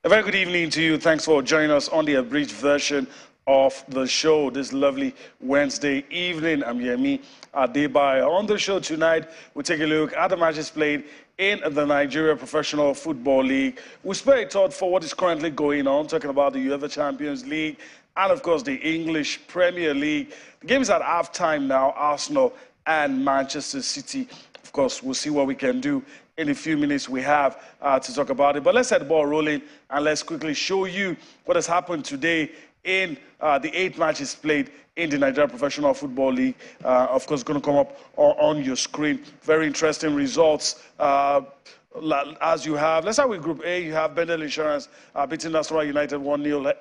A very good evening to you. Thanks for joining us on the abridged version of the show this lovely Wednesday evening. I'm Yemi Adebayo. On the show tonight, we'll take a look at the matches played in the Nigeria Professional Football League. We'll spare a thought for what is currently going on, talking about the UEFA Champions League and, of course, the English Premier League. The game is at halftime now, Arsenal and Manchester City. Of course, we'll see what we can do in the few minutes we have to talk about it. But let's set the ball rolling and let's quickly show you what has happened today in the 8 matches played in the Nigeria Professional Football League. Of course, going to come up on your screen. Very interesting results. As you have, let's start with Group A. You have Bendel Insurance beating Nasarawa United 1-0.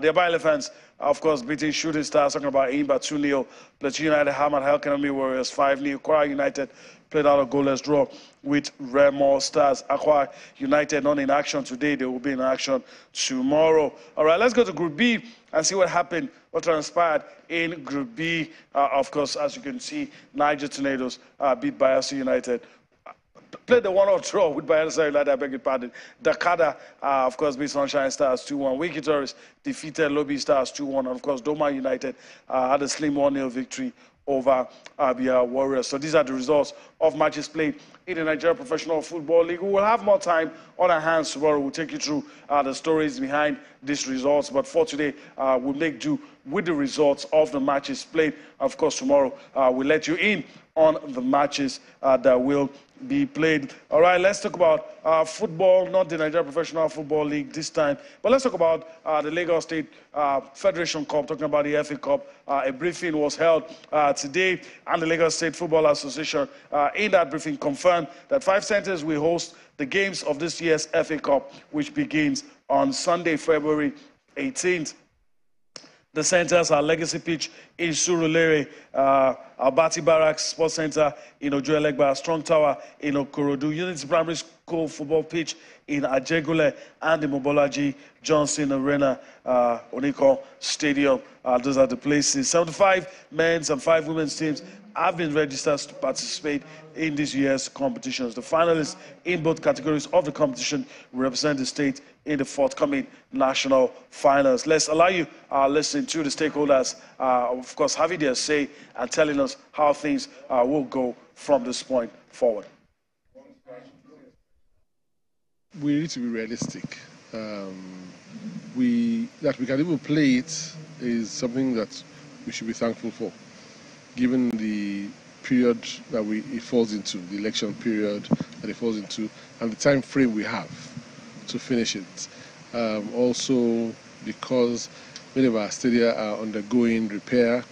The Aba Elephants, of course, beating Shooting Stars, talking about Imba 2-0. Plateau United hammered Helkanami Warriors 5-0. Kwara United played out a goalless draw with Remo Stars. Akwa United not in action today. They will be in action tomorrow. All right, let's go to Group B and see what happened, what transpired in Group B. Of course, as you can see, Niger Tornadoes beat Bayelsa United. Played the 1-0 draw with Bayelsa United, I beg your pardon. Dakada, of course, beat Sunshine Stars 2-1. Wiki Tourists defeated Lobby Stars 2-1. And, of course, Doma United had a slim 1-0 victory over Abia Warriors. So these are the results of matches played in the Nigeria Professional Football League. We will have more time on our hands tomorrow. We'll take you through the stories behind these results. But for today, we'll make do with the results of the matches played. Of course, tomorrow we'll let you in on the matches that will be played. All right, let's talk about football, not the Nigeria Professional Football League this time, but let's talk about the Lagos State Federation Cup, talking about the FA Cup. A briefing was held today, and the Lagos State Football Association in that briefing confirmed that 5 centers will host the games of this year's FA Cup, which begins on Sunday, February 18th. The centers are Legacy Pitch in Surulere, Albati Barracks Sports Center in Ojuelegba, Strong Tower in Okorodu, Unity Primary School Football Pitch in Ajegule, and the Mobolaji Johnson Arena, Oniko Stadium. Those are the places. 75 men's and 5 women's teams have been registered to participate in this year's competitions. The finalists in both categories of the competition will represent the state in the forthcoming national finals. Let's allow you listen to the stakeholders, of course, having their say and telling us how things will go from this point forward. We need to be realistic. That we can even play it is something that we should be thankful for, given the period that it falls into, the election period that it falls into, and the time frame we have to finish it. Also, because many of our stadia are undergoing repair,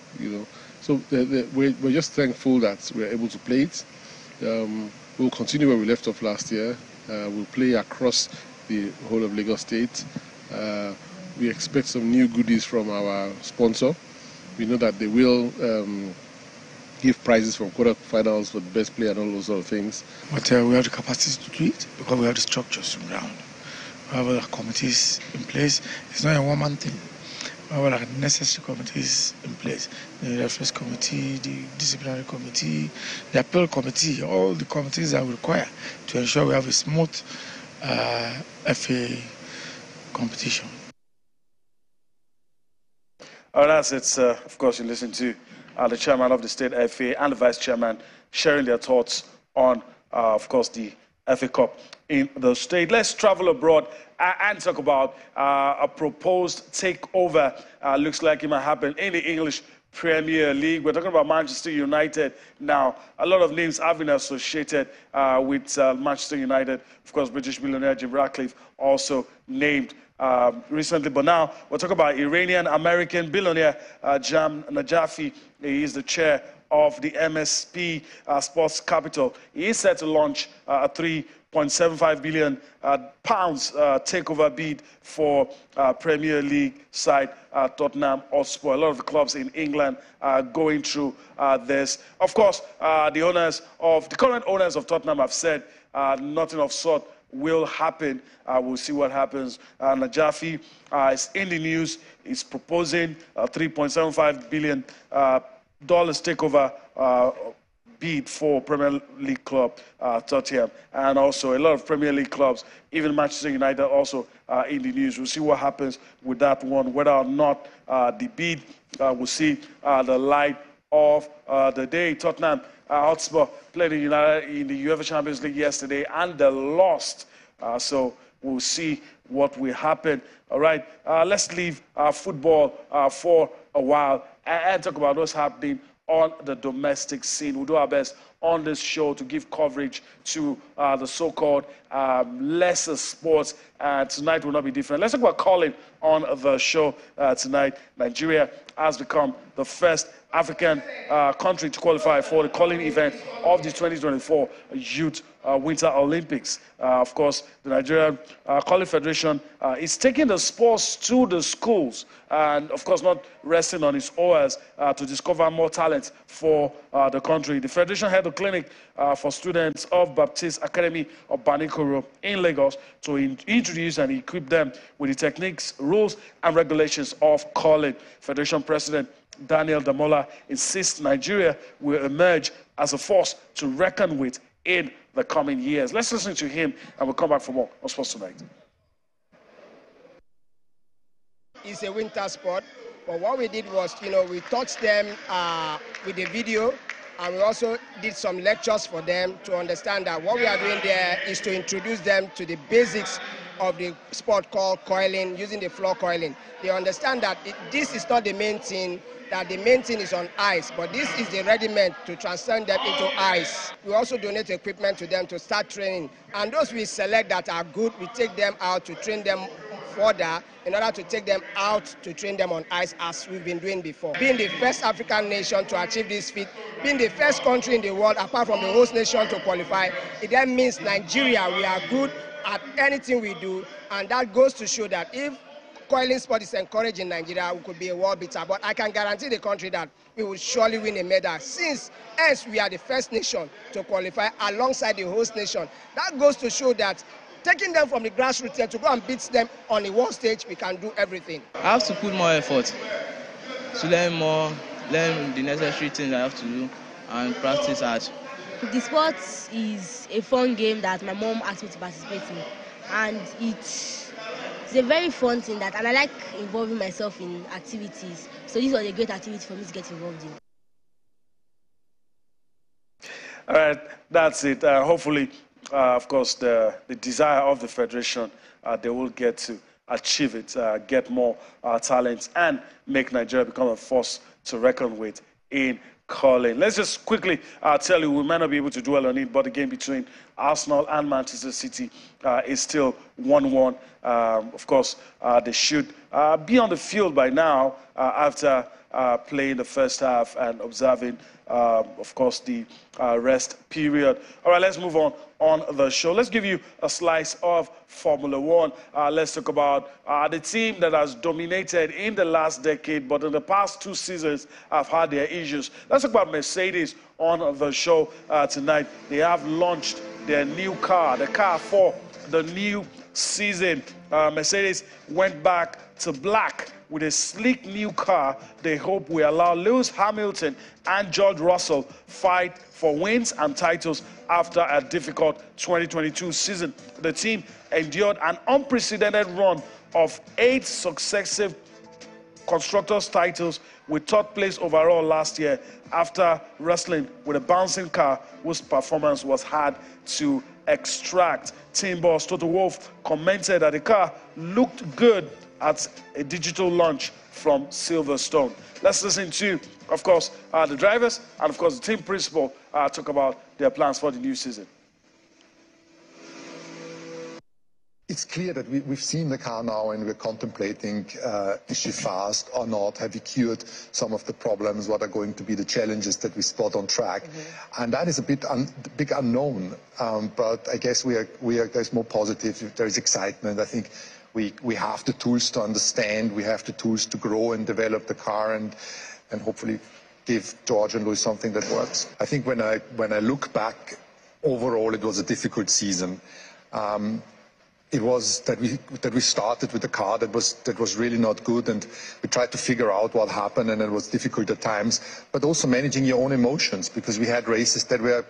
so we're just thankful that we're able to play it. We'll continue where we left off last year. We'll play across the whole of Lagos State. We expect some new goodies from our sponsor. We know that they will give prizes from quarterfinals for the best player and all those sort of things. But we have the capacity to do it because we have the structures on ground. We have the committees in place. It's not a one-man thing. We have the necessary committees in place. The reference committee, the disciplinary committee, the appeal committee, all the committees that we require to ensure we have a smooth FA competition. Oh, that's it. Of course, you listen to the chairman of the state FA and the vice chairman sharing their thoughts on, of course, the FA Cup in the state. Let's travel abroad and talk about a proposed takeover. Looks like it might happen in the English Premier League. We're talking about Manchester United now. A lot of names have been associated with Manchester United. Of course, British billionaire Jim Ratcliffe also named recently. But now we're talking about Iranian-American billionaire Jam Najafi. He is the chair of the MSP Sports Capital. He is set to launch a £3.75 billion takeover bid for Premier League side Tottenham Hotspur. A lot of the clubs in England are going through this. Of course, the current owners of Tottenham have said nothing of sort will happen. We'll see what happens. Najafi is in the news. He's proposing a $3.75 billion takeover bid for Premier League club Tottenham, and also a lot of Premier League clubs, even Manchester United also in the news. We'll see what happens with that one, whether or not the bid will see the light of the day. Tottenham Hotspur played in the UEFA Champions League yesterday, and they lost. So we'll see what will happen. All right, let's leave football for a while and talk about what's happening on the domestic scene. We'll do our best on this show to give coverage to the so-called lesser sports. Tonight will not be different. Let's talk about curling on the show tonight. Nigeria has become the first African country to qualify for the curling event of the 2024 Youth Winter Olympics. Of course, the Nigerian Curling Federation is taking the sports to the schools and, of course, not resting on its oars to discover more talent for the country. The federation held a clinic for students of Baptist Academy of Banikoro in Lagos to introduce and equip them with the techniques, rules, and regulations of curling. Federation President Daniel Damola insists Nigeria will emerge as a force to reckon with in the coming years. Let's listen to him and we'll come back for more on Sports Tonight. It's a winter sport, but what we did was, we taught them with the video, and we also did some lectures for them to understand that what we are doing there is to introduce them to the basics of the sport called coiling, using the floor coiling. They understand that this is not the main thing, that the main thing is on ice, but this is the ready-made to transcend them into ice. We also donate equipment to them to start training. And those we select that are good, we take them out to train them further in order to take them out to train them on ice as we've been doing before. Being the first African nation to achieve this feat, being the first country in the world apart from the host nation to qualify, it then means Nigeria, we are good at anything we do, and that goes to show that if coiling sport is encouraged in Nigeria, we could be a world beater. But I can guarantee the country that we will surely win a medal, since we are the first nation to qualify alongside the host nation. That goes to show that taking them from the grassroots to go and beat them on the world stage, we can do everything. I have to put more effort to learn more, learn the necessary things I have to do, and practice hard. The sport is a fun game that my mom asked me to participate in, and it's a very fun thing and I like involving myself in activities. So this was a great activity for me to get involved in. All right, that's it. Hopefully, of course, the desire of the federation, they will get to achieve it, get more talents, and make Nigeria become a force to reckon with in curling. Let's just quickly tell you, we might not be able to dwell on it, but the game between Arsenal and Manchester City is still 1-1. Of course, they should be on the field by now after playing the first half and observing, of course, the rest period. All right, let's move on the show. Let's give you a slice of Formula One. Let's talk about the team that has dominated in the last decade, but in the past 2 seasons have had their issues. Let's talk about Mercedes on the show tonight. They have launched their new car, the car for the new season. Mercedes went back to black with a sleek new car they hope will allow Lewis Hamilton and George Russell fight for wins and titles after a difficult 2022 season. The team endured an unprecedented run of 8 successive constructors' titles with 3rd place overall last year after wrestling with a bouncing car whose performance was hard to extract. Team boss Toto Wolff commented that the car looked good at a digital launch from Silverstone. Let's listen to, of course, the drivers and, of course, the team principal talk about their plans for the new season. It's clear that we've seen the car now and we're contemplating, is she fast or not? Have we cured some of the problems? What are going to be the challenges that we spot on track? And that is a big unknown, but I guess there's more positive, there is excitement. I think we have the tools to understand, we have the tools to grow and develop the car and hopefully give George and Lewis something that works. I think when I look back, overall it was a difficult season. it was that we started with a car that was really not good, and we tried to figure out what happened, and it was difficult at times. But also managing your own emotions, because we had races that were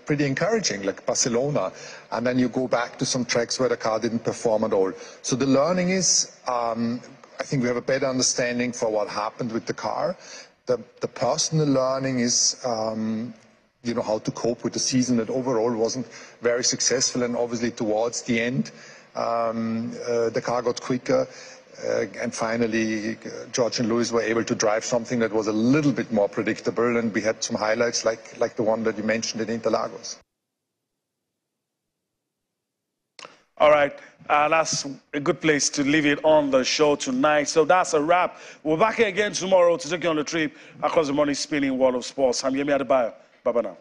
pretty encouraging, like Barcelona, and then you go back to some tracks where the car didn't perform at all. So the learning is, I think we have a better understanding for what happened with the car. The personal learning is, you know, how to cope with the season that overall wasn't very successful, and obviously towards the end, the car got quicker, and finally George and Lewis were able to drive something that was a little bit more predictable, and we had some highlights like the one that you mentioned in Interlagos. All right, that's a good place to leave it on the show tonight. So that's a wrap. We're back here again tomorrow to take you on a trip across the money spinning world of sports. I'm Yemi Adebayo. Bye-bye now.